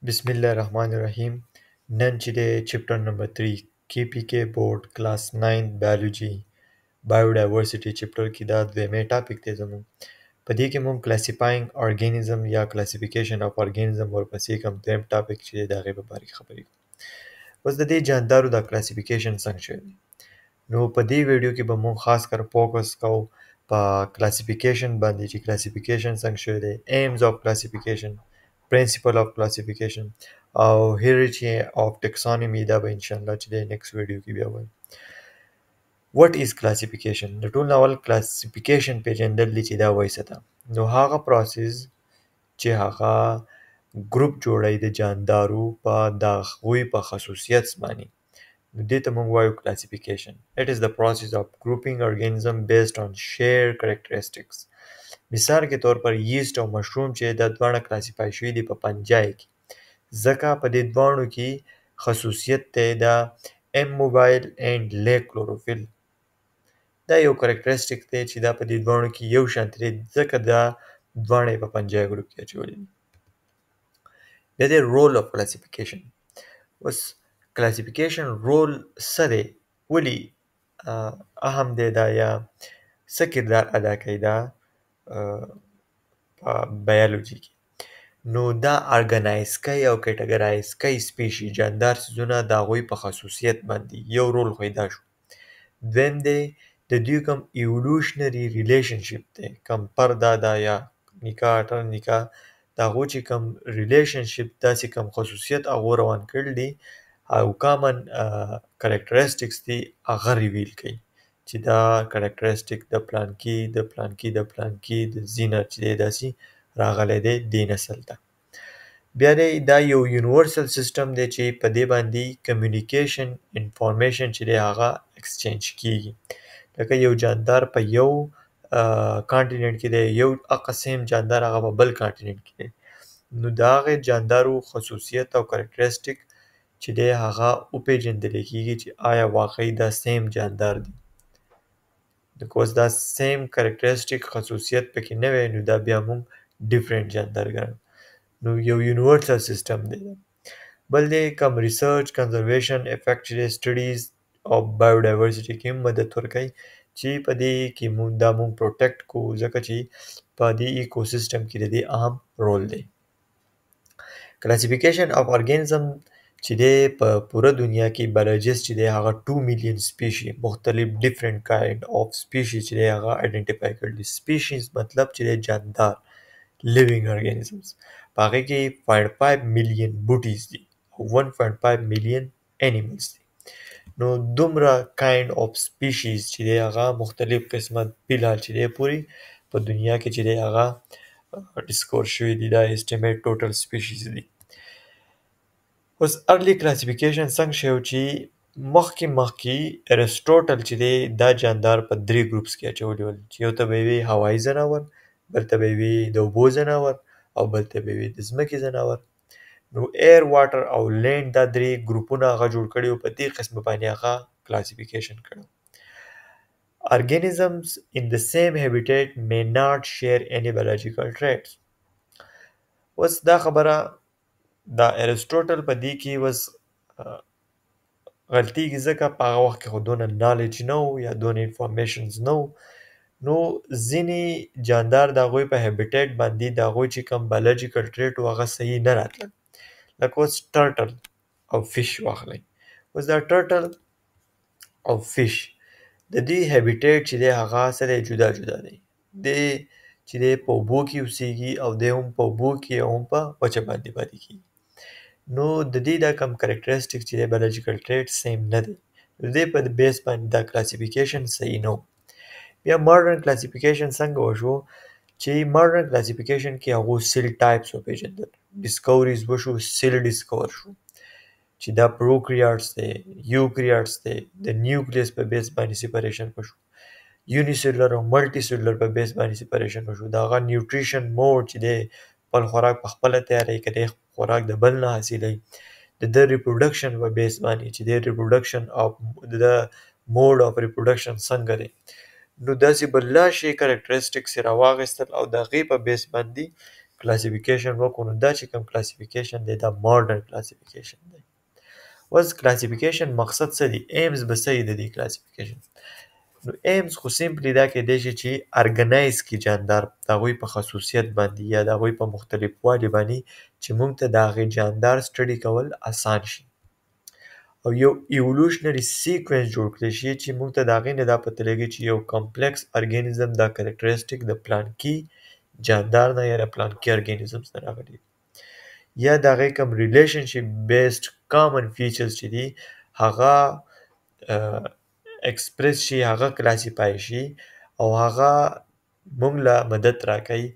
بسم الله الرحمن الرحیم. نن چې د چپټر نمبر 3 KPK بورډ کلاس 9 بایولوژي بایوډایورسټي چپټر کې دا دویمه ټاپک دی زموږ. په دې کې موږ کلاسیفاینګ ارګانیزم یا کلاسیفیکیشن اف ارګانیزم ورپسې کوم دویم ټاپک چې د هغې په باره کې خبرې کوو. اوس د دې جاندارو د کلاسیفیکیشن څنګه شوی دی، نو په دې ویډیو کې به موږ خاص کر فوکس کوو په کلاسیفیکیشن باندې چې کلاسیفیکیشن څنګه شوی دی، ایمز اف کلاسیفیکیشن، پرنسپل اف کلاسیفیکیشن او هیرارچی اف ټیکسانومي. دا به ان شاء الله چې د نیکست ویډیو کې بیا وایو. وټ از کلاسیفیکیشن؟ د ټول اول کلاسیفیکیشن پیژندل دي چې دا وایي څه ده. نو هغه پروسس چې هغه ګروپ جوړوي د جاندارو په د هغوی په خصوصیت باندې، نو دې ته موږ وایو کلاسیفیکیشن. It is the process of grouping organism based on shared characteristics. مثال کې طور پر ییسټ او مشروم چې دا دواړه کلاسیفای شوي دي په پنجای کې، ځکه په دې دواړو کې خصوصیت دی دا ام موبایل اینډ لیک کلوروفیل. دا یو کریکټریسټیک دی چې دا په دې دواړو کې یو شانتي دی، ځکه دا دواړه یې په پنجای ګروپ کې اچولي دي. بیا دی رول اف کلاسیفیکیشن. اوس کلاسیفیکیشن رول څه دی، ولې اهم دی دا، یا څه کردار ادا کوي دا په بایولوژي کې؟ نو دا ارګنایز کوي او کټګورایز کوي سپیشي جاندار څیزونه د هغوی په خصوصیت باندې. یو رول خو یې دا شو. دویم دی د دوی کوم ایولوشنري ریلیشنشپ دی، کوم پرده ده یا نکاح ټر نکاح، د هغو چې کوم ریلیشنشپ داسې کوم خصوصیت هغو روان کړي دي او کامن کریکټریسټکس دي هغه ریویل کوي چې دا کریکټریسټک د پلانکي د پلانکي د پلانکي د زینه چې دی داسې راغلی دی دې نسل ته. بیا دی دا یو یونیورسل سیسټم دی چې په دې باندې کمیونیکیشن انفارمیشن چې دی هغه ایکسچینج کیږي. لکه یو جاندار په یو کانټیننټ کې دی، یو هغه سیم جاندار هغه په بل کانټیننټ کې دی، نو د هغې جاندارو خصوصیت او کریکټریسټک چې دی هغه وپېژندلی کیږي چې آیا واقعي دا سیم جاندار دی. بیکاز دا سیم کریکټریسټک خصوصیت پکې نه وی، نو دا بیا موږ ډیفرنٹ جاندار ګڼو. نو یو یونیورسل سیسټم دی. بل دی کم ریسرچ کنزرویشن افیکټ چې دی سټډیز او بایوډایورسټي کې هم مدد ورکوي چې په دې کې موږ دا موږ پروټیکټ کوو، ځکه چې په دې ایکو سیسټم کې د دې اهم رول دی. کلاسیفیکیشن اف ارګانیزم چې دی په پوره دنیا کې بایولوژیست چې دی هغه 2 میلیون سپیشي مختلف ډیفرنٹ کایند اف سپیشي چې دی هغه آیډنټیفای کړي دي. سپیشیز مطلب چې دی جاندار لیوینګ ارګانیزمز، په هغې کې 0.5 میلیون بوټیز دي او 1.5 میلیون انیملز دي. نو دومره کایند اف سپیشیز چې دی هغه مختلف قسمه فلحال چې دی پورې په دنیا کې چې دی هغه ډسکور شوي دي، دا اسټیمیټ ټوټل سپیشیز دي. اوس ارلی کلاسیفیکیشن څنګه شوی چې مخکې ارسټوټل چې دی دا جاندار په 3 ګروپس کې اچولي ول، چې یو ته به یې وي هوایي ځناور، بل ته به یې وي د اوبو ځناور او بل ته به یې وي د ځمکې ځناور. نو ایر واټر او لینډ دا 3 ګروپونه هغه جوړ کړي او په دې قسم باندې هغه کلاسیفیکیشن کړی. Organisms in the same habitat may not share any biological traits. اوس دا خبره دا ارسټوټل په دې کې وس غلطیږي، ځکه په هغه وخت کې خو دونه نالج نه و یا دونه انفارمیشنز نه و، نو ځینې جاندار د هغوی په هیبیټیټ باندې د هغوی چې کوم بایولوژیکل ټریټ و هغه صحیح نه راتلل. لکه اوس ټرټل او فش واخلئ. اوس دا ټرټل او فش د دوی هیبیټیټ چې دی هغه څه دی، جدا جدا دی. دی چې دی په اوبو کې اوسیږي او دی هم په اوبو کې او هم په وچه باندې پاتې کیږي. نو د دې دا کم کریکټریسټک چې دی بایولوژیکل ټریټ سیم نه دی، د دې په بیس باندې دا کلاسیفیکیشن صحیح نه و. بیا ماډرن کلاسیفیکیشن څنګه وشو چې ماډرن کلاسیفیکیشن کې هغو سیل ټایپس وپېژندل، ډسکوریز وشو، سیل ډسکور شو چې دا پروکریاټس دی، یوکریاټس دی، د نیوکلیس په بیس باندې سیپریشن وشو، یونیسیلولر او ملټي سیلولر په بیس باندې سیپریشن وشو. د هغه نیوټریشن موډ چې دی خپل خوراک په خپله تیاروي، که دی خوراک د بل نه حاصلوي، د ده ریپروډکشن په بیس باندې چې دی ریپروډکشن او د موډ اف ریپروډکشن څنګه دی، نو داسې بله شي کریکټریسټکس یې راواخیستل او د هغې په بیس باندې کلاسیفیکیشن وکړو نو دا چې کوم کلاسیفیکیشن دی دا ماډرن کلاسیفیکیشن دی. اوس کلاسیفیکیشن مقصد څه دی؟ ایمز به څه دی د دې کلاسیفیکیشن؟ نو ایمز خو سیمپلی دا کېدای شي چې ارګنایز کړي جاندار د هغوی په خصوصیت باندې یا د هغوی په مختلف والي باندې چې موږ ته د هغې جاندار سټډي کول اسان شي، او یو ایولوشنري سیکوینس جوړ کړی شي چې موږ ته د هغې نه دا پته لګي چې یو کمپلیکس ارګانیزم دا کریکټریسټیک د پلانکي جاندار نه یا د پلانکي ارګانیزم نه راغلی یا د هغې کوم ریلیشنشپ بیسډ کامن فیچرز چې دي هغه ایکسپریس شي، هغه کلاسیفای شي او هغه موږ له مدد راکوي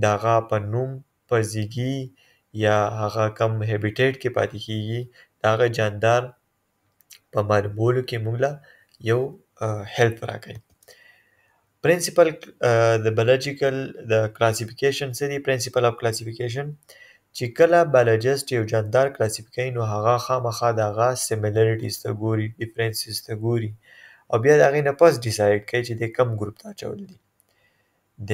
د هغه په نوم، په زیږي یا هغه کم هیبیټیټ کې پاتې کیږي د هغه جاندار په معلومولو کې موږ له یو هیلپ راکوي. پرنسپل د بایولوژیکل د کلاسیفیکیشن څه دی؟ پرنسپل اف کلاسیفیکیشن چې کله بایولوژیسټ یو جاندار کلاسیفای کوي نو هغه خامخا د هغه سیمیلریټیز ته ګوري، ډیفرنسز ته ګوري او بیا د هغې نه پس ډیسایډ کوي چې د کم ګروپ ته اچول دي، د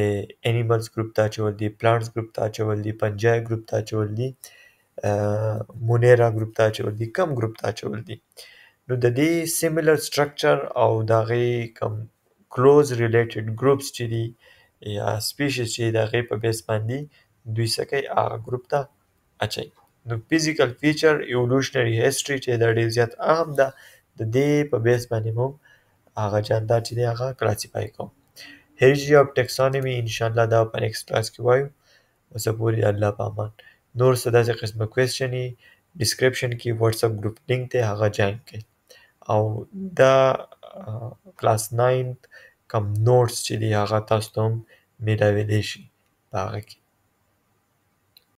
انیملز ګروپ ته اچول دي، پلانټس ګروپ ته اچول دي، فنجای ګروپ ته اچول دي، مونیرا ګروپ ته اچول دي، کم ګروپ ته اچول دي. نو د دې سیمیلر سټرکچر او د هغې کم کلوز ریلیټډ ګروپس چې دي یا سپیشیز چې د هغې په بیس باندې دوی څه کوي؟ هغه ګروپ ته اچوي. نو فزیکل فیچر، ایولوشنري هسټري چې دا ډېر زیات اهم ده، د دې په بیس باندې موږ هغه جاندار چې دی هغه کلاسیفای کوو. هیرارچي اف ټیکسانومي انشاءالله دا په نیکسټ کلاس کې وایو. اوسه پورې الله په امان. نور څه داسې قسمه کوېسچن وي ډسکرپشن کې واتساپ ګروپ لینک دی هغه جوین کړئ او دا کلاس 9 کم نوټس چې دی هغه تاسو ته هم میلاویدلی شي په هغه کې.